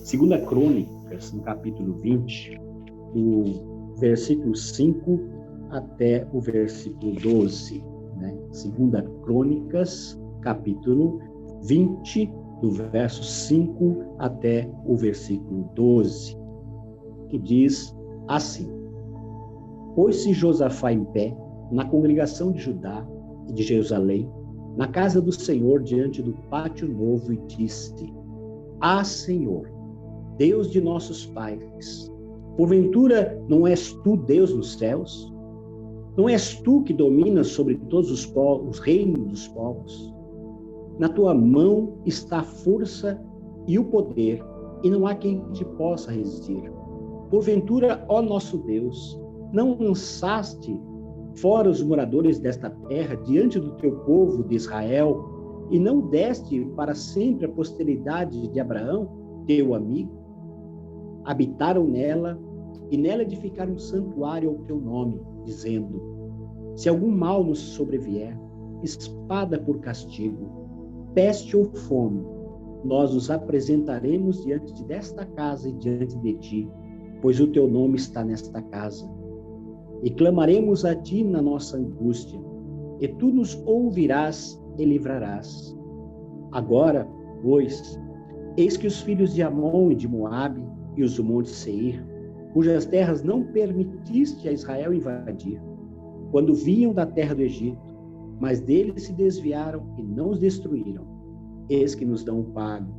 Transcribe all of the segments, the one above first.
Segunda Crônicas, no capítulo 20, do versículo 5 até o versículo 12. Né? Segunda Crônicas, capítulo 20, do verso 5 até o versículo 12, que diz assim: Pôs-se Josafá em pé, na congregação de Judá e de Jerusalém, na casa do Senhor, diante do pátio novo, e disse: Ah, Senhor, Deus de nossos pais, porventura não és tu Deus nos céus? Não és tu que dominas sobre todos os povos, os reinos dos povos? Na tua mão está a força e o poder, e não há quem te possa resistir. Porventura, ó nosso Deus, não lançaste fora os moradores desta terra diante do teu povo de Israel, e não deste para sempre a posteridade de Abraão, teu amigo? Habitaram nela, e nela edificaram um santuário ao teu nome, dizendo: Se algum mal nos sobrevier, espada por castigo, peste ou fome, nós nos apresentaremos diante desta casa e diante de ti, pois o teu nome está nesta casa. E clamaremos a ti na nossa angústia, e tu nos ouvirás e livrarás. Agora, pois, eis que os filhos de Amon e de Moabe e os do monte Seir, cujas terras não permitiste a Israel invadir, quando vinham da terra do Egito, mas deles se desviaram e não os destruíram, eis que nos dão o pago,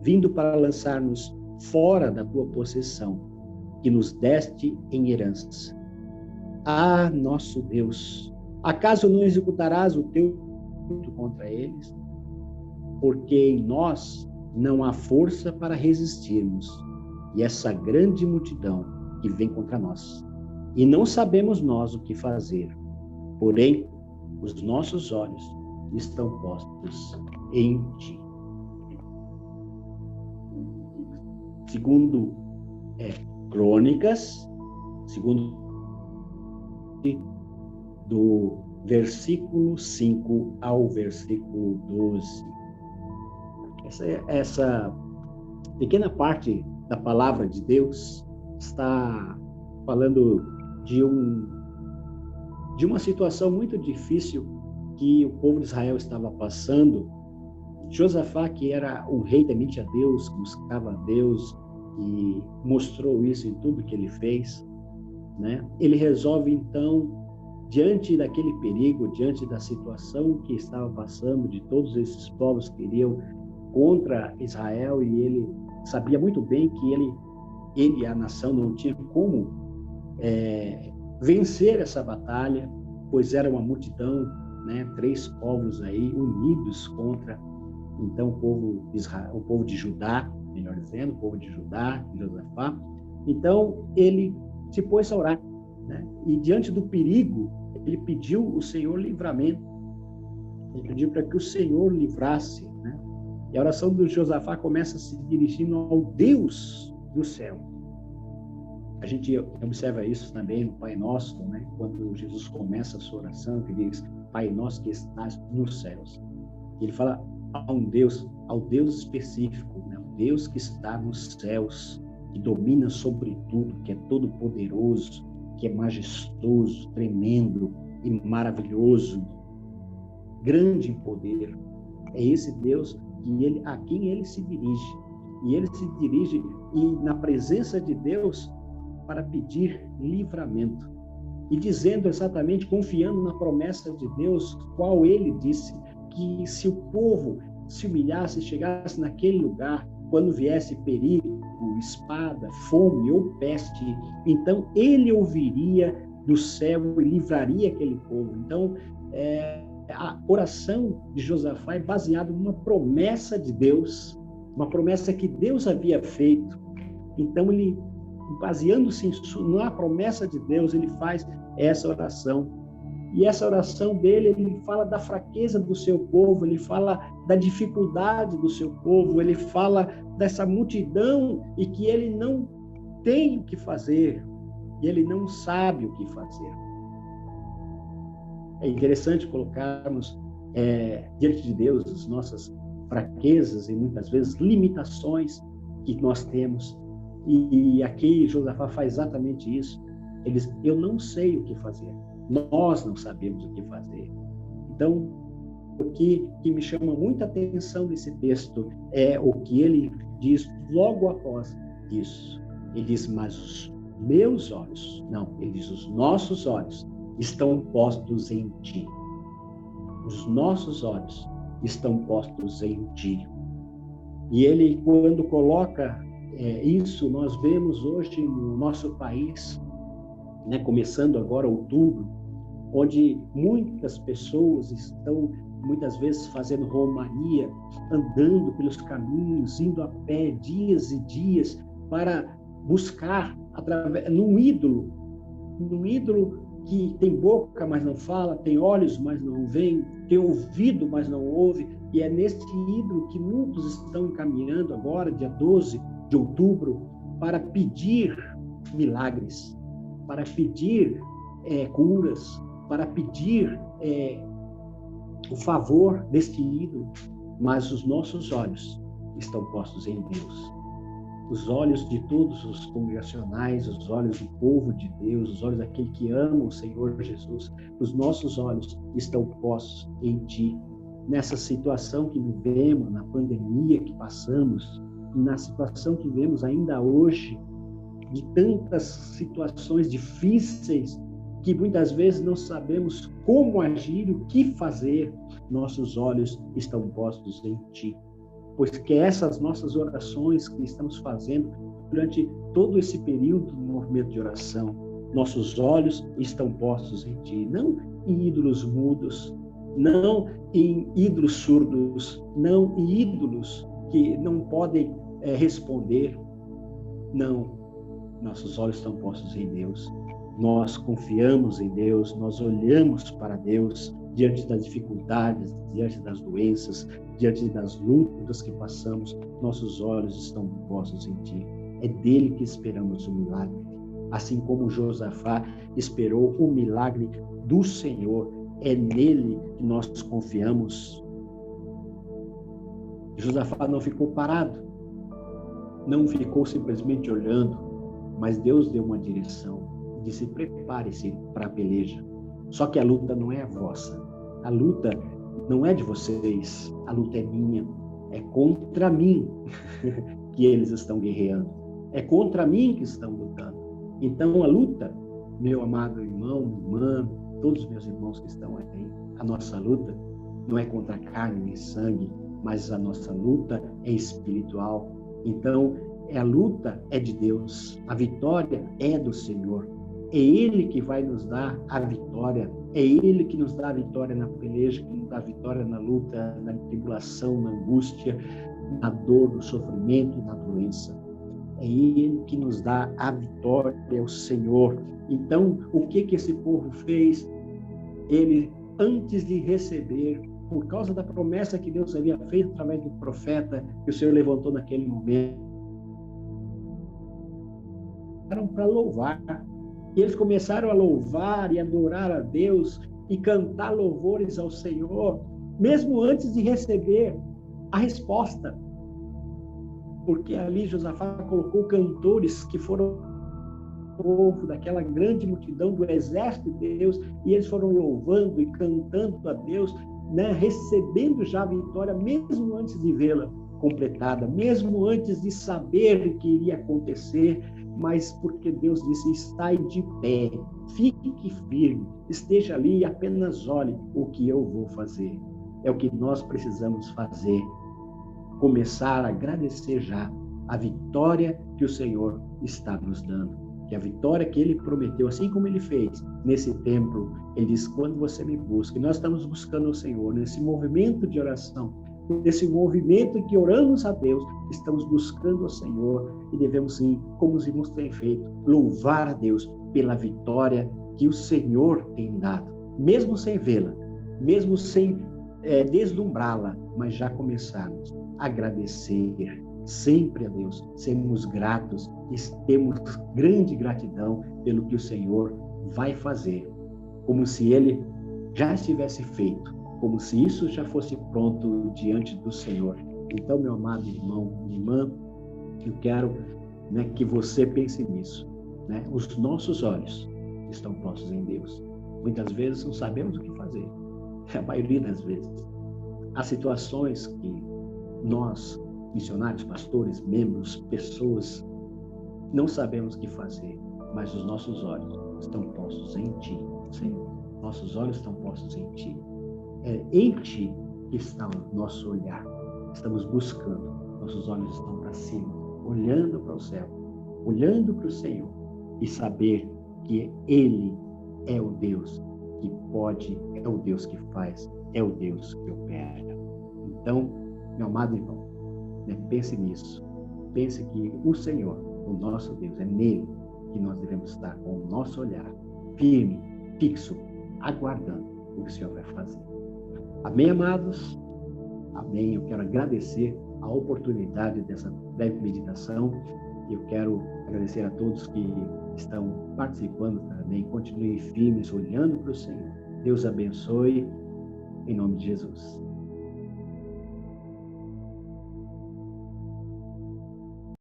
vindo para lançar-nos fora da tua possessão, que nos deste em herança. Ah, nosso Deus, acaso não executarás o teu contra eles? Porque em nós não há força para resistirmos, e essa grande multidão que vem contra nós. E não sabemos nós o que fazer, porém, os nossos olhos estão postos em ti. Segundo Crônicas, segundo do versículo 5 ao versículo 12. Essa pequena parte da palavra de Deus está falando de uma situação muito difícil que o povo de Israel estava passando. Josafá, que era um rei temente a Deus, buscava a Deus e mostrou isso em tudo que ele fez, né? Ele resolve então, diante daquele perigo, diante da situação que estava passando, de todos esses povos que iriam contra Israel, e ele sabia muito bem que ele e a nação não tinham como vencer essa batalha, pois era uma multidão, né? 3 povos aí unidos contra então o povo de Israel, o povo de Judá, melhor dizendo, o povo de Judá, de Josafá. Então ele se pôs a orar, né? E diante do perigo, ele pediu o Senhor livramento. Ele pediu para que o Senhor livrasse, né? E a oração do Josafá começa se dirigindo ao Deus do céu. A gente observa isso também no Pai Nosso, né? Quando Jesus começa a sua oração, que diz: Pai Nosso que estás nos céus. Ele fala ao Deus específico, né? O Deus que está nos céus, que domina sobre tudo, que é todo poderoso, que é majestoso, tremendo e maravilhoso, grande em poder. É esse Deus a quem ele se dirige. E ele se dirige na presença de Deus para pedir livramento. E dizendo exatamente, confiando na promessa de Deus, qual ele disse que se o povo se humilhasse, chegasse naquele lugar, quando viesse perigo, espada, fome ou peste, então ele ouviria do céu e livraria aquele povo. Então, a oração de Josafá é baseada numa promessa de Deus, uma promessa que Deus havia feito. Então, ele, baseando-se na promessa de Deus, ele faz essa oração. E essa oração dele, ele fala da fraqueza do seu povo, ele fala da dificuldade do seu povo, ele fala dessa multidão e que ele não tem o que fazer, e ele não sabe o que fazer. É interessante colocarmos diante de Deus as nossas fraquezas e muitas vezes limitações que nós temos. E aqui Josafá faz exatamente isso. Ele diz, eu não sei o que fazer. Nós não sabemos o que fazer. Então, o que me chama muita atenção nesse texto é o que ele diz logo após isso. Ele diz, mas os meus olhos, não, ele diz, os nossos olhos estão postos em ti. Os nossos olhos estão postos em ti. E ele, quando coloca isso, nós vemos hoje no nosso país, né, começando agora outubro, onde muitas pessoas estão, muitas vezes, fazendo romaria, andando pelos caminhos, indo a pé, dias e dias, para buscar num ídolo que tem boca, mas não fala, tem olhos, mas não vê, tem ouvido, mas não ouve, e é neste ídolo que muitos estão encaminhando agora, dia 12 de outubro, para pedir milagres, para pedir curas, para pedir o favor deste ídolo, mas os nossos olhos estão postos em Deus. Os olhos de todos os congregacionais, os olhos do povo de Deus, os olhos daquele que ama o Senhor Jesus, os nossos olhos estão postos em Ti. Nessa situação que vivemos, na pandemia que passamos, na situação que vivemos ainda hoje, de tantas situações difíceis, que muitas vezes não sabemos como agir, o que fazer, nossos olhos estão postos em Ti. Pois que essas nossas orações que estamos fazendo durante todo esse período do movimento de oração, nossos olhos estão postos em Ti, não em ídolos mudos, não em ídolos surdos, não em ídolos que não podem responder. Não, nossos olhos estão postos em Deus. Nós confiamos em Deus, nós olhamos para Deus diante das dificuldades, diante das doenças, diante das lutas que passamos, nossos olhos estão postos em Ti. É dele que esperamos o milagre. Assim como Josafá esperou o milagre do Senhor, é nele que nós confiamos. Josafá não ficou parado, não ficou simplesmente olhando, mas Deus deu uma direção, disse, prepare-se para a peleja. Só que a luta não é a vossa, a luta não é de vocês, a luta é minha, é contra mim que eles estão guerreando, é contra mim que estão lutando. Então a luta, meu amado irmão, irmã, todos os meus irmãos que estão aí, a nossa luta não é contra carne nem sangue, mas a nossa luta é espiritual. Então a luta é de Deus, a vitória é do Senhor. É Ele que vai nos dar a vitória, é Ele que nos dá a vitória na peleja, que nos dá a vitória na luta, na tribulação, na angústia, na dor, no sofrimento e na doença. É Ele que nos dá a vitória, é o Senhor. Então, o que esse povo fez? Ele, antes de receber, por causa da promessa que Deus havia feito através do profeta, que o Senhor levantou naquele momento, para louvar. E eles começaram a louvar e adorar a Deus e cantar louvores ao Senhor, mesmo antes de receber a resposta. Porque ali Josafá colocou cantores que foram o povo daquela grande multidão do exército de Deus, e eles foram louvando e cantando a Deus, né, recebendo já a vitória, mesmo antes de vê-la completada, mesmo antes de saber o que iria acontecer, mas porque Deus disse, estai de pé, fique firme, esteja ali e apenas olhe o que eu vou fazer. É o que nós precisamos fazer, começar a agradecer já a vitória que o Senhor está nos dando, que a vitória que Ele prometeu, assim como Ele fez nesse templo, Ele diz, quando você me busca, e nós estamos buscando o Senhor, nesse movimento de oração, nesse movimento em que oramos a Deus, estamos buscando o Senhor e devemos, sim, como os irmãos têm feito, louvar a Deus pela vitória que o Senhor tem dado, mesmo sem vê-la, mesmo sem deslumbrá-la, mas já começarmos a agradecer sempre a Deus, sermos gratos e temos grande gratidão pelo que o Senhor vai fazer, como se Ele já estivesse feito, como se isso já fosse pronto diante do Senhor. Então, meu amado irmão, minha irmã, Eu quero, né, que você pense nisso, né? Os nossos olhos estão postos em Deus. Muitas vezes não sabemos o que fazer. A maioria das vezes. Há situações que nós, missionários, pastores, membros, pessoas, não sabemos o que fazer, mas os nossos olhos estão postos em Ti, Senhor. Nossos olhos estão postos em Ti. É em Ti que está o nosso olhar. Estamos buscando. Nossos olhos estão para cima, olhando para o céu, olhando para o Senhor e saber que Ele é o Deus que pode, é o Deus que faz, é o Deus que opera. Então, meu amado irmão, né, pense nisso. Pense que o Senhor, o nosso Deus, é nele que nós devemos estar com o nosso olhar firme, fixo, aguardando o que o Senhor vai fazer. Amém, amados? Amém. Eu quero agradecer a oportunidade dessa breve meditação. Eu quero agradecer a todos que estão participando também. Continuem firmes, olhando para o Senhor. Deus abençoe, em nome de Jesus.